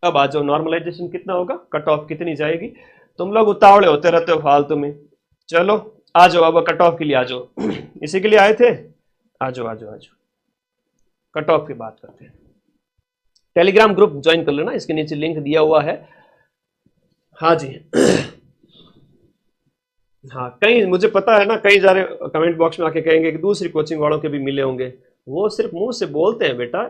अब आ जाओ, नॉर्मलाइजेशन कितना होगा, कट ऑफ कितनी जाएगी। तुम लोग उतावले होते रहते हो फालतू में। चलो आ जाओ, अब कट ऑफ के लिए आ जाओ। इसी के लिए आए थे, आ जाओ आ जाओ आ जाओ, कट ऑफ की बात करते हैं। टेलीग्राम ग्रुप ज्वाइन कर लेना, इसके नीचे लिंक दिया हुआ है। हाँ जी। हाँ, कई मुझे पता है ना, कई सारे कमेंट बॉक्स में आके कहेंगे कि दूसरी कोचिंग वालों के भी मिले होंगे। वो सिर्फ मुंह से बोलते हैं बेटा,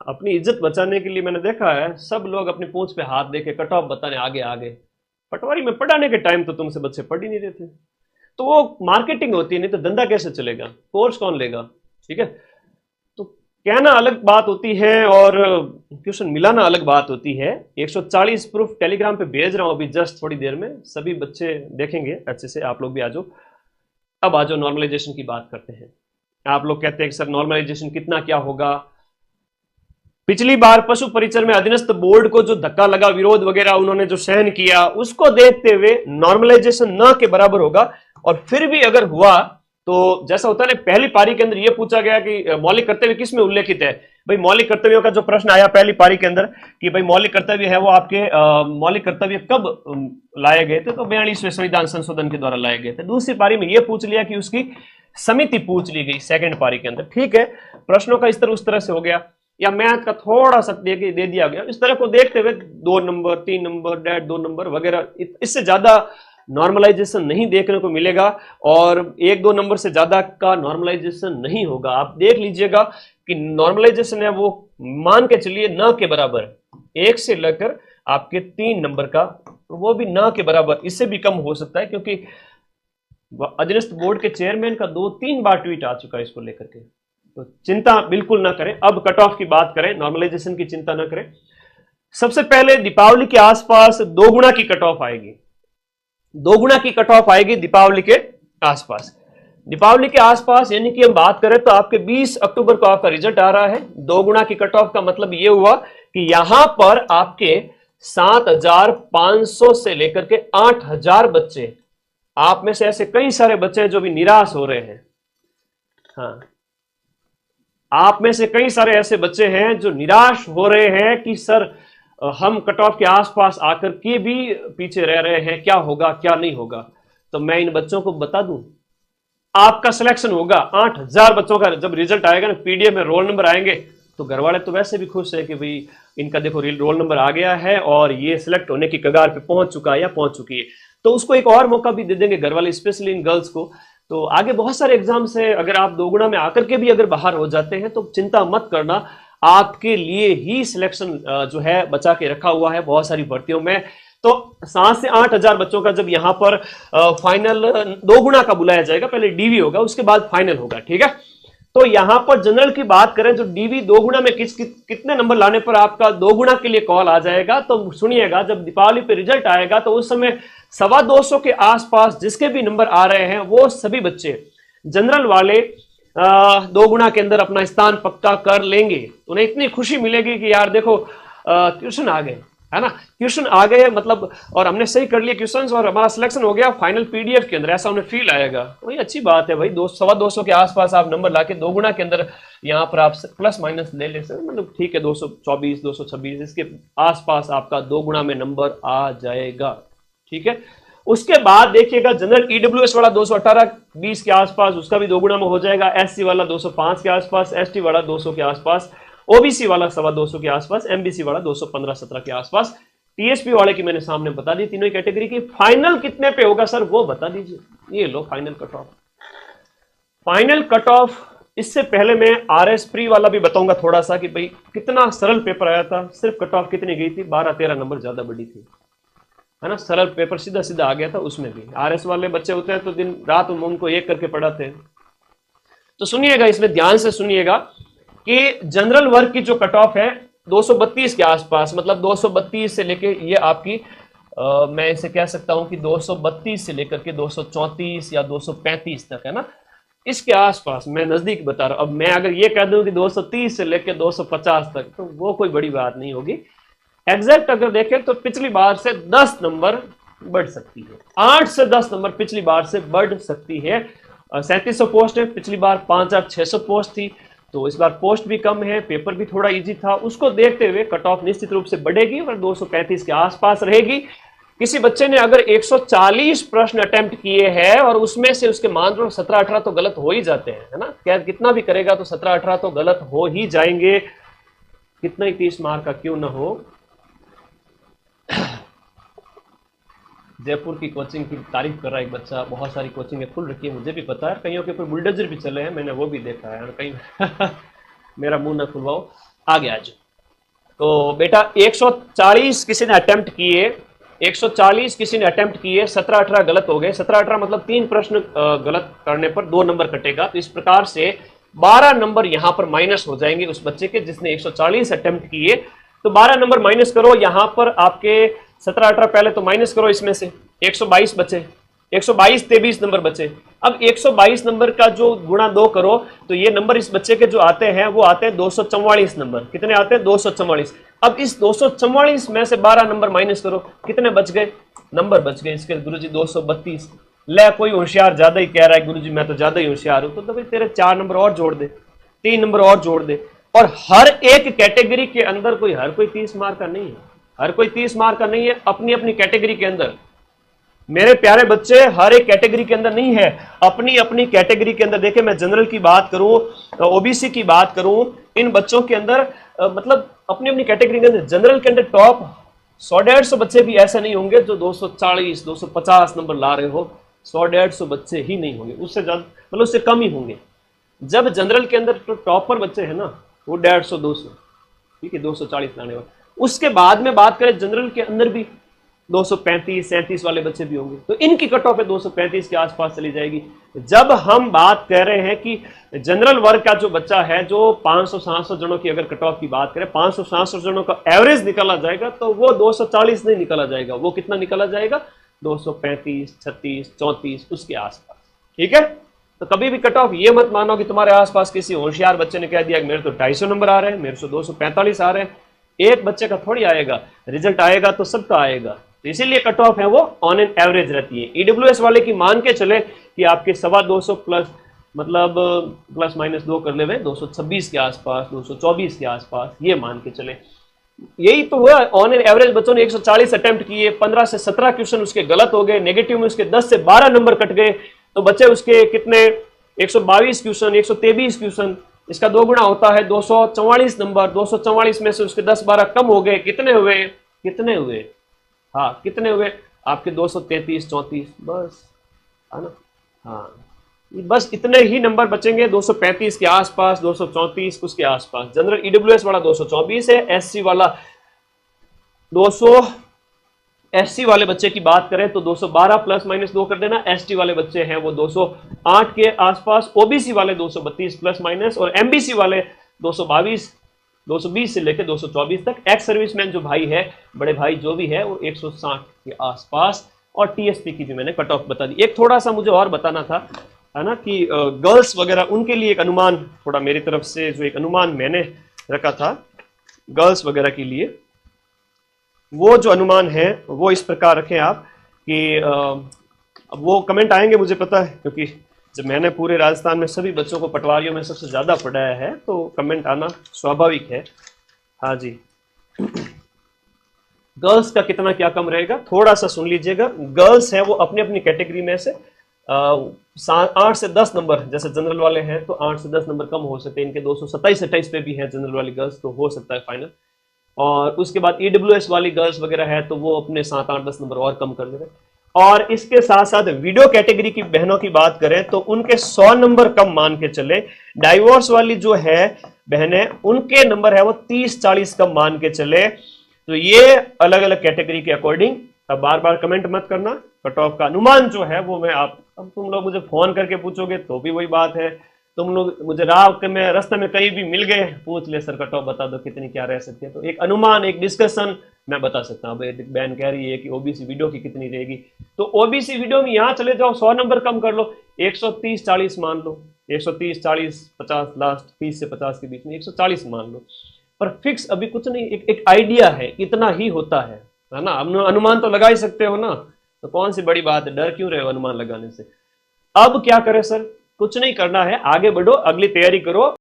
अपनी इज्जत बचाने के लिए। मैंने देखा है सब लोग अपनी पूंछ पे हाथ देके कट ऑफ बताने आगे आगे। पटवारी में पढ़ाने के टाइम तो तुमसे बच्चे पढ़ ही नहीं रहे थे। तो वो मार्केटिंग होती है, नहीं तो धंधा कैसे चलेगा, कोर्स कौन लेगा। ठीक है, तो कहना अलग बात होती है और ट्यूशन मिलाना अलग बात होती है। 140 प्रूफ टेलीग्राम पे भेज रहा हूं अभी जस्ट थोड़ी देर में, सभी बच्चे देखेंगे अच्छे से। आप लोग भी आ जाओ। अब आ जाओ, नॉर्मलाइजेशन की बात करते हैं। आप लोग कहते हैं कि सर नॉर्मलाइजेशन कितना क्या होगा। पिछली बार पशु परिचर में अधीनस्थ बोर्ड को जो धक्का लगा, विरोध वगैरह उन्होंने जो सहन किया, उसको देखते हुए नॉर्मलाइजेशन न के बराबर होगा। और फिर भी अगर हुआ तो जैसा होता है ना, पहली पारी के अंदर यह पूछा गया कि मौलिक कर्तव्य किस में उल्लेखित है। भाई मौलिक कर्तव्यों का जो प्रश्न आया पहली पारी के अंदर कि भाई मौलिक कर्तव्य है वो आपके मौलिक कर्तव्य कब लाए गए थे, तो 42वें संविधान संशोधन के द्वारा लाए गए थे। दूसरी पारी में यह पूछ लिया कि उसकी समिति पूछ ली गई सेकंड पारी के अंदर। ठीक है, प्रश्नों का इस तरह उस तरह से हो गया, या मैथ का थोड़ा सा दे दिया गया। इस तरह को देखते हुए 2 नंबर 3 नंबर डेट 2 नंबर वगैरह, इससे ज्यादा नॉर्मलाइजेशन नहीं देखने को मिलेगा और 1-2 नंबर से ज्यादा का नॉर्मलाइजेशन नहीं होगा। आप देख लीजिएगा कि नॉर्मलाइजेशन है वो मान के चलिए न के बराबर, 1 से लेकर आपके 3 नंबर का, वो भी न के बराबर, इससे भी कम हो सकता है क्योंकि अधीनस्थ बोर्ड के चेयरमैन का 2-3 बार ट्वीट आ चुका है इसको लेकर के। तो चिंता बिल्कुल ना करें। अब कट ऑफ की बात करें, नॉर्मलाइजेशन की चिंता ना करें। सबसे पहले दीपावली के आसपास 2 गुना की कट ऑफ आएगी, 2 गुना की कट ऑफ आएगी दीपावली के आसपास। दीपावली के आसपास यानी कि हम बात करें तो आपके 20 अक्टूबर को आपका रिजल्ट आ रहा है। 2 गुना की कट ऑफ का मतलब यह हुआ कि यहां पर आपके 7,500 से लेकर के 8,000 बच्चे, आप में से ऐसे कई सारे बच्चे हैं जो भी निराश हो रहे हैं। हाँ, आप में से कई सारे ऐसे बच्चे हैं जो निराश हो रहे हैं कि सर हम कट ऑफ के आसपास आकर के भी पीछे रह रहे हैं, क्या होगा क्या नहीं होगा। तो मैं इन बच्चों को बता दूं, आपका सिलेक्शन होगा। 8,000 बच्चों का जब रिजल्ट आएगा ना, पीडीएफ में रोल नंबर आएंगे, तो घर वाले तो वैसे भी खुश है कि भाई इनका देखो रोल नंबर आ गया है और ये सिलेक्ट होने की कगार पे पहुंच चुका है या पहुंच चुकी है। तो उसको एक और मौका भी दे देंगे घर वाले, स्पेशली इन गर्ल्स को। तो आगे बहुत सारे एग्जाम्स है, अगर आप 2 गुना में आकर के भी अगर बाहर हो जाते हैं तो चिंता मत करना, आपके लिए ही सिलेक्शन जो है बचा के रखा हुआ है बहुत सारी भर्तियों में। तो 7 से 8,000 बच्चों का जब यहां पर फाइनल 2 गुना का बुलाया जाएगा, पहले डीवी होगा उसके बाद फाइनल होगा। ठीक है, तो यहां पर जनरल की बात करें तो डीवी 2 गुना में कितने नंबर लाने पर आपका 2 गुना के लिए कॉल आ जाएगा। तो सुनिएगा, जब दीपावली पे रिजल्ट आएगा तो उस समय 225 के आसपास जिसके भी नंबर आ रहे हैं वो सभी बच्चे जनरल वाले 2 गुना के अंदर अपना स्थान पक्का कर लेंगे। उन्हें इतनी खुशी मिलेगी कि यार देखो ट्यूशन आ गए, है ना, ट्यूशन आ गए मतलब, और हमने सही कर लिए क्वेश्चंस और हमारा सिलेक्शन हो गया फाइनल पीडीएफ के अंदर, ऐसा उन्हें फील आएगा। तो ये अच्छी बात है भाई, 200-225 के आसपास आप नंबर लाके 2 गुना के अंदर यहाँ पर आप प्लस माइनस ले ले सकते, मतलब ठीक है 224 226 इसके आसपास आपका 2 गुना में नंबर आ जाएगा। ठीक है, उसके बाद देखिएगा जनरल ईडब्ल्यूएस वाला 218-20 के आसपास, उसका भी 2 गुना में हो जाएगा। एससी वाला 205 के आसपास, एसटी वाला 200 के आसपास, ओबीसी वाला 225 के आसपास, एमबीसी वाला 215-17 के आसपास, टीएसपी वाले की मैंने सामने बता दी तीनों कैटेगरी की। फाइनल कितने पे होगा सर वो बता दीजिए। ये लो final cut off. Final cut off इससे पहले मैं आरएस प्री वाला भी बताऊंगा थोड़ा सा कि भाई कितना सरल पेपर आया था, सिर्फ कट ऑफ कितनी गई थी, 12-13 नंबर ज्यादा बड़ी थी, है ना। सरल पेपर सीधा सीधा आ गया था उसमें भी। आरएस वाले बच्चे होते हैं तो दिन रात उनको एक करके पढ़ाते हैं। तो सुनिएगा, इसमें ध्यान से सुनिएगा कि जनरल वर्ग की जो कट ऑफ है 232 के आसपास, मतलब 232 से लेके ये आपकी मैं इसे कह सकता हूं कि 232 से लेकर के 234 या 235 तक, है ना, इसके आसपास मैं नजदीक बता रहा हूं। अब मैं अगर ये कह दूं कि 230 से लेकर 250 तक, तो वो कोई बड़ी बात नहीं होगी। एग्जैक्ट अगर देखें तो पिछली बार से 10 नंबर बढ़ सकती है, 8 से 10 नंबर पिछली बार से बढ़ सकती है। 3700 पोस्ट है, पिछली बार 5600 पोस्ट थी, तो इस बार पोस्ट भी कम है, पेपर भी थोड़ा इजी था, उसको देखते हुए कट ऑफ निश्चित रूप से बढ़ेगी और 235 के आसपास रहेगी। किसी बच्चे ने अगर 140 प्रश्न अटेम्प्ट किए हैं और उसमें से उसके मान लो 17-18 तो गलत हो ही जाते हैं, है ना, क्या कितना भी करेगा तो 17-18 तो गलत हो ही जाएंगे, कितना ही 30 मार्क का क्यों ना हो। जयपुर की कोचिंग की तारीफ कर रहा है एक बच्चा, बहुत सारी कोचिंग खुल रखी है, मुझे भी पता है, कईयों के ऊपर बुलडोजर भी चले हैं, मैंने वो भी देखा है कहीं। मेरा मुंह ना खुलवाओ, आगे आज। तो बेटा 140 किसी ने अटेम्प्ट किए, 140 किसी ने अटेम्प्ट किए, 17-18 गलत हो गए, 17-18 मतलब 3 प्रश्न गलत करने पर 2 नंबर कटेगा। तो इस प्रकार से 12 नंबर यहां पर माइनस हो जाएंगे उस बच्चे के जिसने 140 अटेम्प्ट किए। तो 12 नंबर माइनस करो, यहां पर आपके 17-18 पहले तो माइनस करो, इसमें से 122 बचे, 122 23 नंबर बचे। अब 122 नंबर का जो गुणा 2 करो तो ये नंबर इस बच्चे के जो आते हैं वो आते हैं 244 नंबर। कितने आते हैं? 244। अब इस 244 में से 12 नंबर माइनस करो, कितने बच गए? नंबर बच गए इसके गुरुजी 232। ले कोई होशियार ज्यादा ही कह रहा है गुरुजी मैं तो ज्यादा ही होशियार हूं, तो भाई तेरे 4 नंबर और जोड़ दे, 3 नंबर और जोड़ दे। और हर एक कैटेगरी के अंदर हर कोई 30 मार्क का नहीं है, हर कोई 30 मार्क का नहीं है, अपनी अपनी कैटेगरी के अंदर। मेरे प्यारे बच्चे हर एक कैटेगरी के अंदर नहीं है, अपनी अपनी कैटेगरी के अंदर। देखे मैं जनरल की बात करूं, ओबीसी की बात करूं, इन बच्चों के अंदर मतलब अपनी अपनी कैटेगरी के अंदर, जनरल के अंदर टॉप 100-150 बच्चे भी ऐसे नहीं होंगे जो 240 250 नंबर ला रहे हो, 100-150 बच्चे ही नहीं होंगे, उससे ज्यादा मतलब उससे कम ही होंगे। जब जनरल के अंदर तो टॉपर बच्चे हैं ना वो 150-200, ठीक है, 240 लाने वाले। उसके बाद में बात करें जनरल के अंदर भी 235-37 वाले बच्चे भी होंगे, तो इनकी कट ऑफ 235 के आसपास चली जाएगी। जब हम बात कर रहे हैं कि जनरल वर्ग का जो बच्चा है जो 500-700 जनों की अगर कट ऑफ की बात करें, 500-700 जनों का एवरेज निकाला जाएगा तो वो 240 नहीं निकाला जाएगा, वो कितना निकाला जाएगा? 235, 36, 34 उसके आसपास, ठीक है। तो कभी भी कट ऑफ ये मत मानो कि तुम्हारे आसपास किसी होशियार बच्चे ने कह दिया कि मेरे तो 250 नंबर आ रहे हैं, मेरे से 245 आ रहे हैं। एक बच्चे का थोड़ी आएगा, रिजल्ट आएगा तो सबका आएगा। तो इसीलिए कट ऑफ है वो ऑन एन एवरेज रहती है। ईडब्ल्यूएस वाले की मान के चले कि आपके 225 प्लस मतलब प्लस माइनस 2 कर ले 226 के आसपास, 224 के आसपास, ये मान के चले। यही तो हुआ, ऑन एन एवरेज बच्चों ने 140 अटेम्प्ट किए, 15 से 17 क्वेश्चन उसके गलत हो गए, नेगेटिव में उसके 10 से 12 नंबर कट गए, तो बच्चे उसके कितने 122 क्वेश्चन, 123 क्वेश्चन, इसका 2 गुना होता है 244 नंबर। 244 में से उसके 10-12 कम हो गए, कितने हुए? कितने हुए? हाँ कितने हुए आपके? 233-34 बस, है ना। हाँ बस इतने ही नंबर बचेंगे, 235 के आसपास, 234 उसके आसपास। जनरल ईडब्ल्यूएस वाला 224 है, एससी वाला 200, एससी वाले बच्चे की बात करें तो 212 प्लस माइनस 2 कर देना। एसटी वाले बच्चे हैं वो 208 के आसपास, ओबीसी वाले 232 प्लस माइनस, और एमबीसी वाले 220 से लेकर 224 तक। एक्स सर्विसमैन जो भाई है, बड़े भाई जो भी है, वो 160 के आसपास। और टीएसपी की भी मैंने कट ऑफ बता दी। एक थोड़ा सा मुझे और बताना था, है ना, कि गर्ल्स वगैरह उनके लिए एक अनुमान, थोड़ा मेरी तरफ से जो एक अनुमान मैंने रखा था गर्ल्स वगैरह के लिए, वो जो अनुमान है वो इस प्रकार रखें आप कि अब वो कमेंट आएंगे मुझे पता है, क्योंकि जब मैंने पूरे राजस्थान में सभी बच्चों को पटवारियों में सबसे ज़्यादा पढ़ाया है तो कमेंट आना स्वाभाविक है। हाँ जी, गर्ल्स का कितना क्या कम रहेगा थोड़ा सा सुन लीजिएगा। गर्ल्स है वो अपनी अपनी कैटेगरी में से 8 से 10 नंबर, जैसे जनरल वाले हैं तो 8 से 10 नंबर कम हो सकते हैं, इनके 227-28 पे भी है जनरल वाली गर्ल्स, तो हो सकता है फाइनल। और उसके बाद ईडब्ल्यूएस वाली गर्ल्स वगैरह है तो वो अपने 7, 8, 10 नंबर और कम कर देंगे। और इसके साथ साथ वीडियो कैटेगरी की बहनों की बात करें तो उनके 100 नंबर कम मान के चले। डाइवोर्स वाली जो है बहनें, उनके नंबर है वो 30-40 कम मान के चले। तो ये अलग अलग कैटेगरी के अकॉर्डिंग, अब बार बार कमेंट मत करना, कट ऑफ का अनुमान जो है वो मैं आप, अब तुम लोग मुझे फोन करके पूछोगे तो भी वही बात है, तुम लोग मुझे रास्ते में कहीं भी मिल गए, पूछ ले सर कट ऑफ बता दो कितनी क्या रह सकती है, तो एक अनुमान, एक डिस्कशन मैं बता सकता हूँ। बहन कह रही है कि ओबीसी वीडियो की कितनी रहेगी, तो ओबीसी वीडियो में यहाँ चले जाओ, 100 नंबर कम कर लो, 130-40 मान लो, 130-40-50 लास्ट, 30 से 50 के बीच में 140 मान लो, पर फिक्स अभी कुछ नहीं, एक आइडिया है, इतना ही होता है ना। अनुमान तो लगा ही सकते हो ना, तो कौन सी बड़ी बात है, डर क्यों रहे हो अनुमान लगाने से। अब क्या करें सर, कुछ नहीं करना है, आगे बढ़ो, अगली तैयारी करो।